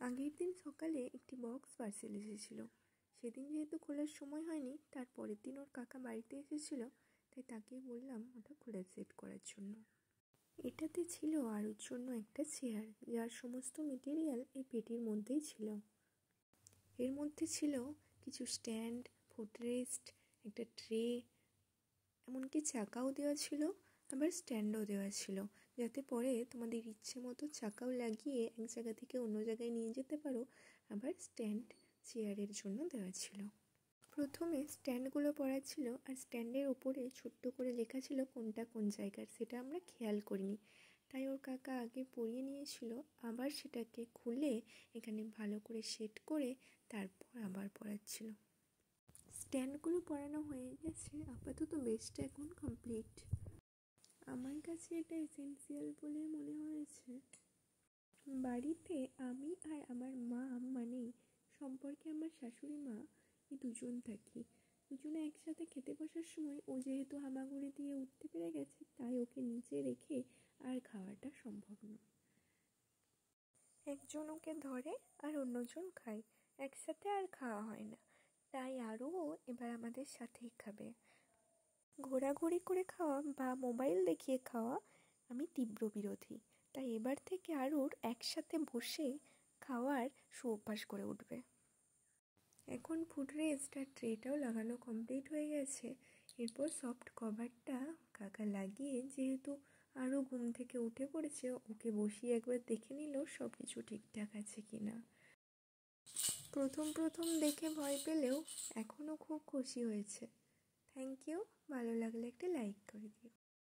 আগের দিন সকালে একটি বক্স পার্সেল এসেছিল। সেদিন যেহেতু খোলার সময় হয়নি, তার পরের দিন ওর কাকা বাড়িতে এসেছিল, তাই তাকেই বললাম ওটা খুলে সেট করার জন্য। এটাতে ছিল আরুর জন্য একটা চেয়ার, যার সমস্ত মেটেরিয়াল এই পেটির মধ্যেই ছিল। এর মধ্যে ছিল কিছু স্ট্যান্ড, ফুটরেস্ট, একটা ট্রে, এমনকি চাকাও দেওয়া ছিল, আবার স্ট্যান্ডও দেওয়া ছিল, যাতে পরে তোমাদের ইচ্ছে মতো চাকাও লাগিয়ে এক জায়গা থেকে অন্য জায়গায় নিয়ে যেতে পারো। আবার স্ট্যান্ড চেয়ারের জন্য দেওয়া ছিল। প্রথমে স্ট্যান্ডগুলো পড়া ছিল, আর স্ট্যান্ডের ওপরে ছোট্ট করে লেখা ছিল কোনটা কোন জায়গার, সেটা আমরা খেয়াল করিনি। তাই ওর কাকা আগে পরিয়ে নিয়েছিল, আবার সেটাকে খুলে এখানে ভালো করে সেট করে তারপর আবার পড়াচ্ছিল। স্ট্যান্ডগুলো পরানো হয়ে গেছে, আপাতত বেসটা এখন কমপ্লিট। আমার কাছে এটা এসেন্সিয়াল বলে মনে হয়েছে। বাড়িতে আমি আর আমার মা, মানে সম্পর্কে আমার শাশুড়ি মা, এই দুজন থাকি। দুজনে একসাথে খেতে বসার সময় ও যেহেতু হামাগুড়ি দিয়ে উঠতে পেরে গেছে, তাই ওকে নিচে রেখে আর খাওয়াটা সম্ভব নয়। একজন ওকে ধরে আর অন্যজন খায়, একসাথে আর খাওয়া হয় না। তাই আরও এবার আমাদের সাথেই খাবে। ঘোরাঘুরি করে খাওয়া বা মোবাইল দেখিয়ে খাওয়া আমি তীব্র বিরোধী। তাই এবার থেকে আরুর একসাথে বসে খাওয়ার সুঅভ্যাস করে উঠবে। এখন ফুটরেস্ট আর ট্রেটাও লাগানো কমপ্লিট হয়ে গেছে। এরপর সফট কভারটা কাকা লাগিয়ে, যেহেতু আরও ঘুম থেকে উঠে পড়েছে, ওকে বসিয়ে একবার দেখে নিল সব কিছু ঠিকঠাক আছে কিনা। প্রথম দেখে ভয় পেলেও এখনও খুব খুশি হয়েছে। Thank you. ভালো লাগলে একটা লাইক করে দিও।